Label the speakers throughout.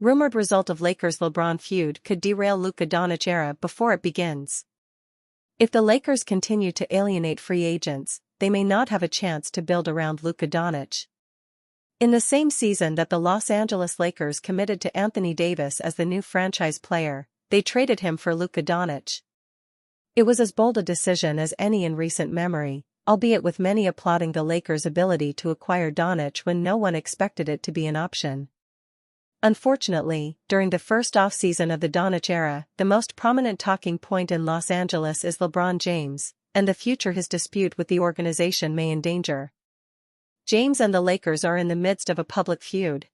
Speaker 1: Rumored result of Lakers-LeBron feud could derail Luka Doncic era before it begins. If the Lakers continue to alienate free agents, they may not have a chance to build around Luka Doncic. In the same season that the Los Angeles Lakers committed to Anthony Davis as the new franchise player, they traded him for Luka Doncic. It was as bold a decision as any in recent memory, albeit with many applauding the Lakers' ability to acquire Doncic when no one expected it to be an option. Unfortunately, during the first offseason of the Doncic era, the most prominent talking point in Los Angeles is LeBron James, and the future his dispute with the organization may endanger. James and the Lakers are in the midst of a public feud.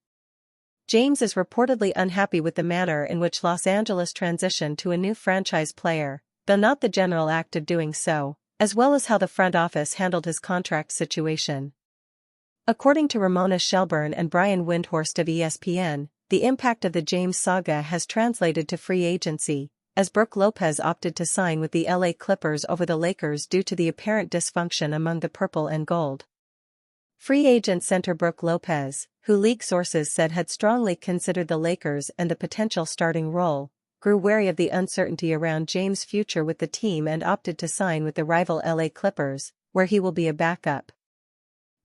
Speaker 1: James is reportedly unhappy with the manner in which Los Angeles transitioned to a new franchise player, though not the general act of doing so, as well as how the front office handled his contract situation. According to Ramona Shelburne and Brian Windhorst of ESPN, the impact of the James saga has translated to free agency, as Brook Lopez opted to sign with the LA Clippers over the Lakers due to the apparent dysfunction among the purple and gold. Free agent center Brook Lopez, who league sources said had strongly considered the Lakers and the potential starting role, grew wary of the uncertainty around James' future with the team and opted to sign with the rival LA Clippers, where he will be a backup.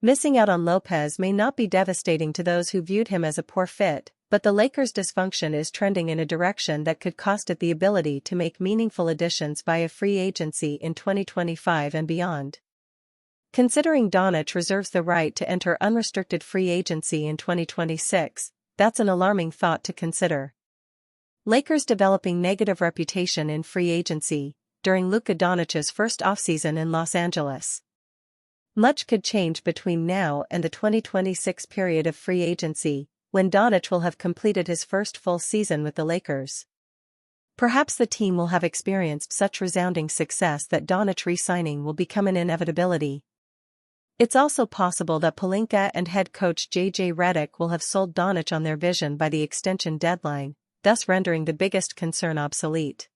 Speaker 1: Missing out on Lopez may not be devastating to those who viewed him as a poor fit, but the Lakers' dysfunction is trending in a direction that could cost it the ability to make meaningful additions via free agency in 2025 and beyond. Considering Doncic reserves the right to enter unrestricted free agency in 2026, that's an alarming thought to consider. Lakers developing negative reputation in free agency during Luka Doncic's first offseason in Los Angeles. Much could change between now and the 2026 period of free agency, when Doncic will have completed his first full season with the Lakers. Perhaps the team will have experienced such resounding success that Doncic re-signing will become an inevitability. It's also possible that Pelinka and head coach JJ Redick will have sold Doncic on their vision by the extension deadline, thus rendering the biggest concern obsolete.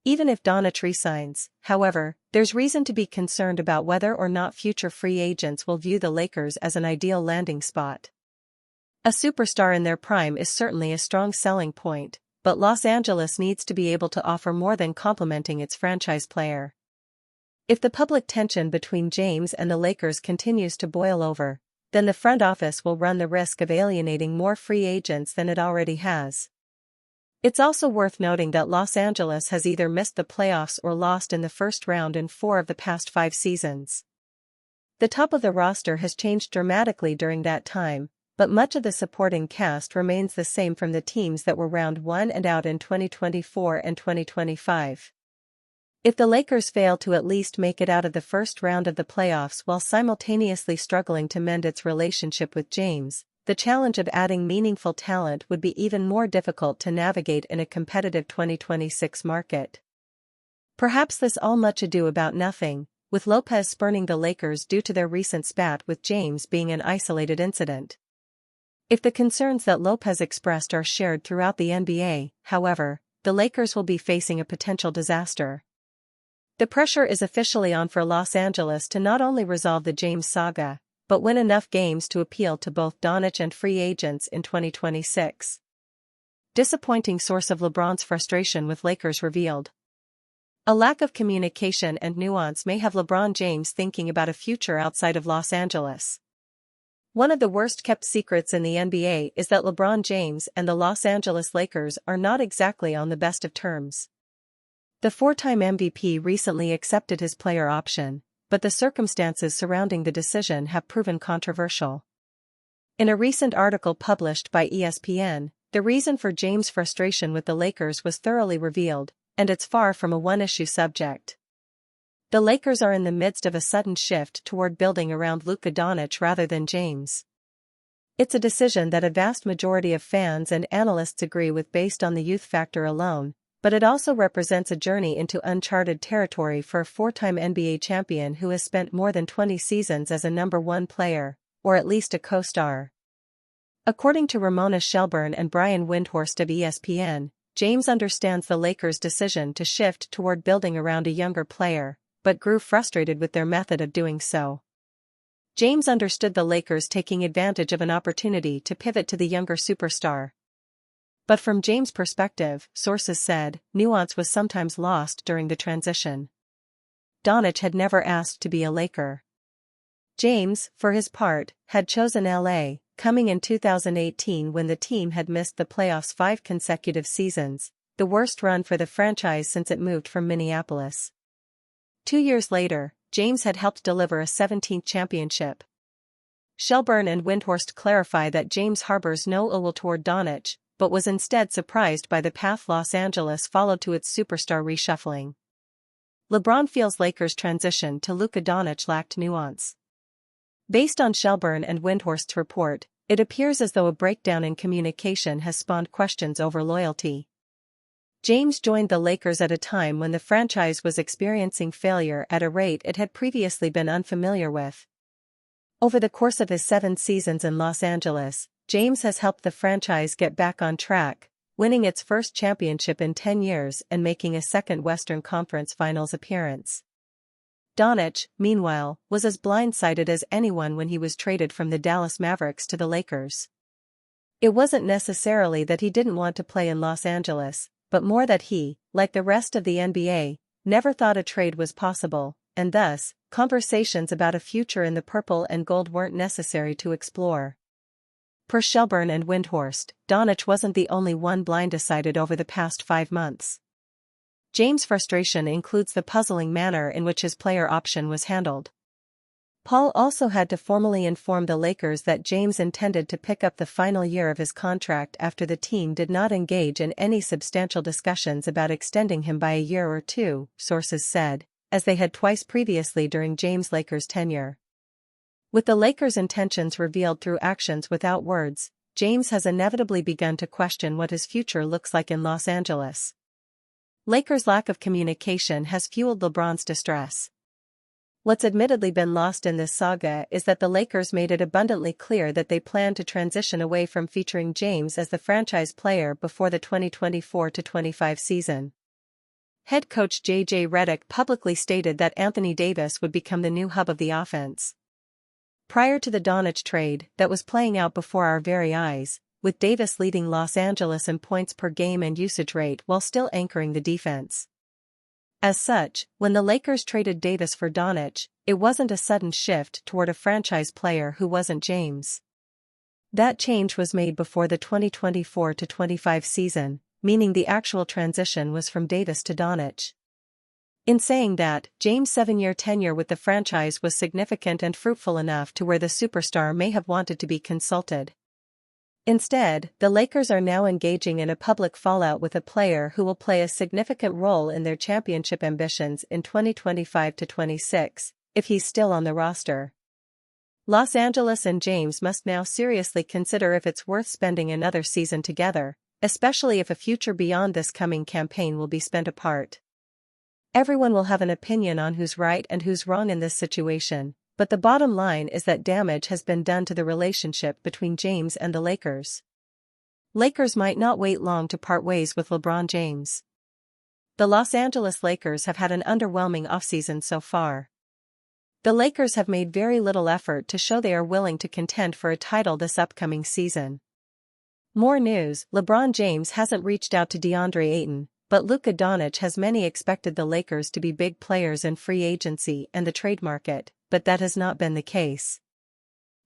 Speaker 1: Even if Doncic re-signs, however, there's reason to be concerned about whether or not future free agents will view the Lakers as an ideal landing spot. A superstar in their prime is certainly a strong selling point, but Los Angeles needs to be able to offer more than complimenting its franchise player. If the public tension between James and the Lakers continues to boil over, then the front office will run the risk of alienating more free agents than it already has. It's also worth noting that Los Angeles has either missed the playoffs or lost in the first round in 4 of the past 5 seasons. The top of the roster has changed dramatically during that time, but much of the supporting cast remains the same from the teams that were round 1 and out in 2024 and 2025. If the Lakers fail to at least make it out of the first round of the playoffs while simultaneously struggling to mend its relationship with James, the challenge of adding meaningful talent would be even more difficult to navigate in a competitive 2026 market. Perhaps this all much ado about nothing, with Lopez spurning the Lakers due to their recent spat with James being an isolated incident. If the concerns that Lopez expressed are shared throughout the NBA, however, the Lakers will be facing a potential disaster. The pressure is officially on for Los Angeles to not only resolve the James saga, but win enough games to appeal to both Doncic and free agents in 2026. Disappointing source of LeBron's frustration with Lakers revealed. A lack of communication and nuance may have LeBron James thinking about a future outside of Los Angeles. One of the worst-kept secrets in the NBA is that LeBron James and the Los Angeles Lakers are not exactly on the best of terms. The 4-time MVP recently accepted his player option, but the circumstances surrounding the decision have proven controversial. In a recent article published by ESPN, the reason for James' frustration with the Lakers was thoroughly revealed, and it's far from a one-issue subject. The Lakers are in the midst of a sudden shift toward building around Luka Doncic rather than James. It's a decision that a vast majority of fans and analysts agree with based on the youth factor alone, but it also represents a journey into uncharted territory for a 4-time NBA champion who has spent more than 20 seasons as a number 1 player, or at least a co-star. According to Ramona Shelburne and Brian Windhorst of ESPN, James understands the Lakers' decision to shift toward building around a younger player, but grew frustrated with their method of doing so. James understood the Lakers taking advantage of an opportunity to pivot to the younger superstar. But from James' perspective, sources said, nuance was sometimes lost during the transition. Doncic had never asked to be a Laker. James, for his part, had chosen LA, coming in 2018 when the team had missed the playoffs 5 consecutive seasons, the worst run for the franchise since it moved from Minneapolis. 2 years later, James had helped deliver a 17th championship. Shelburne and Windhorst clarify that James harbors no ill will toward Doncic, but was instead surprised by the path Los Angeles followed to its superstar reshuffling. LeBron feels Lakers' transition to Luka Doncic lacked nuance. Based on Shelburne and Windhorst's report, it appears as though a breakdown in communication has spawned questions over loyalty. James joined the Lakers at a time when the franchise was experiencing failure at a rate it had previously been unfamiliar with. Over the course of his 7 seasons in Los Angeles, James has helped the franchise get back on track, winning its first championship in 10 years and making a second Western Conference Finals appearance. Doncic, meanwhile, was as blindsided as anyone when he was traded from the Dallas Mavericks to the Lakers. It wasn't necessarily that he didn't want to play in Los Angeles, but more that he, like the rest of the NBA, never thought a trade was possible, and thus, conversations about a future in the purple and gold weren't necessary to explore. Per Shelburne and Windhorst, Doncic wasn't the only one blindsided over the past 5 months. James' frustration includes the puzzling manner in which his player option was handled. Paul also had to formally inform the Lakers that James intended to pick up the final year of his contract after the team did not engage in any substantial discussions about extending him by a year or 2, sources said, as they had twice previously during James' Lakers tenure. With the Lakers' intentions revealed through actions without words, James has inevitably begun to question what his future looks like in Los Angeles. Lakers' lack of communication has fueled LeBron's distress. What's admittedly been lost in this saga is that the Lakers made it abundantly clear that they plan to transition away from featuring James as the franchise player before the 2024-25 season. Head coach J.J. Redick publicly stated that Anthony Davis would become the new hub of the offense. Prior to the Doncic trade that was playing out before our very eyes, with Davis leading Los Angeles in points per game and usage rate while still anchoring the defense. As such, when the Lakers traded Davis for Doncic, it wasn't a sudden shift toward a franchise player who wasn't James. That change was made before the 2024-25 season, meaning the actual transition was from Davis to Doncic. In saying that, James' 7-year tenure with the franchise was significant and fruitful enough to where the superstar may have wanted to be consulted. Instead, the Lakers are now engaging in a public fallout with a player who will play a significant role in their championship ambitions in 2025-26, if he's still on the roster. Los Angeles and James must now seriously consider if it's worth spending another season together, especially if a future beyond this coming campaign will be spent apart. Everyone will have an opinion on who's right and who's wrong in this situation, but the bottom line is that damage has been done to the relationship between James and the Lakers. Lakers might not wait long to part ways with LeBron James. The Los Angeles Lakers have had an underwhelming offseason so far. The Lakers have made very little effort to show they are willing to contend for a title this upcoming season. More news: LeBron James hasn't reached out to DeAndre Ayton, but Luka Doncic has many expected the Lakers to be big players in free agency and the trade market, but that has not been the case.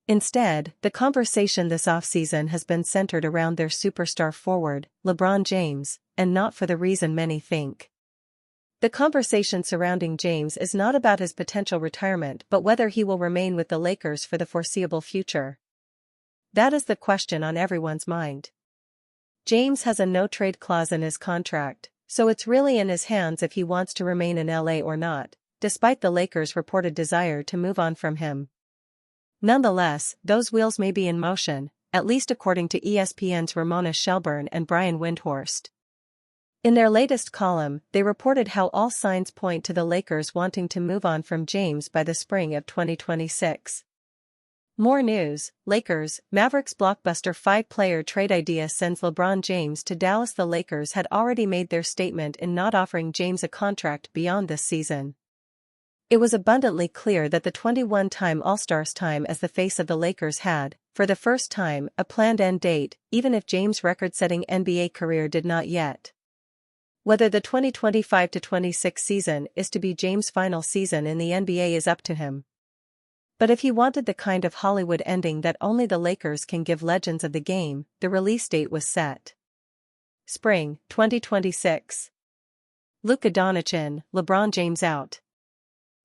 Speaker 1: Instead, the conversation this offseason has been centered around their superstar forward, LeBron James, and not for the reason many think. The conversation surrounding James is not about his potential retirement but whether he will remain with the Lakers for the foreseeable future. That is the question on everyone's mind. James has a no-trade clause in his contract, so it's really in his hands if he wants to remain in LA or not, despite the Lakers' reported desire to move on from him. Nonetheless, those wheels may be in motion, at least according to ESPN's Ramona Shelburne and Brian Windhorst. In their latest column, they reported how all signs point to the Lakers wanting to move on from James by the spring of 2026. More news: Lakers, Mavericks blockbuster 5-player trade idea sends LeBron James to Dallas. The Lakers had already made their statement in not offering James a contract beyond this season. It was abundantly clear that the 21-time All-Star's time as the face of the Lakers had, for the first time, a planned end date, even if James' record-setting NBA career did not yet. Whether the 2025-26 season is to be James' final season in the NBA is up to him. But if he wanted the kind of Hollywood ending that only the Lakers can give legends of the game, the release date was set. Spring, 2026. Luka Doncic in, LeBron James out.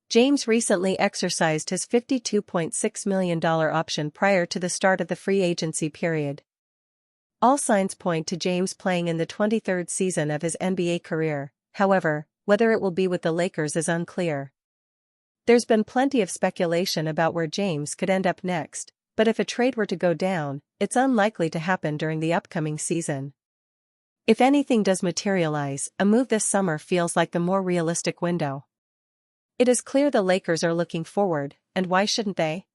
Speaker 1: James recently exercised his $52.6 million option prior to the start of the free agency period. All signs point to James playing in the 23rd season of his NBA career. However, whether it will be with the Lakers is unclear. There's been plenty of speculation about where James could end up next, but if a trade were to go down, it's unlikely to happen during the upcoming season. If anything does materialize, a move this summer feels like the more realistic window. It is clear the Lakers are looking forward, and why shouldn't they?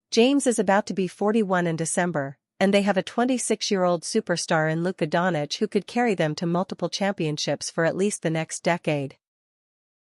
Speaker 1: James is about to be 41 in December, and they have a 26-year-old superstar in Luka Doncic who could carry them to multiple championships for at least the next decade.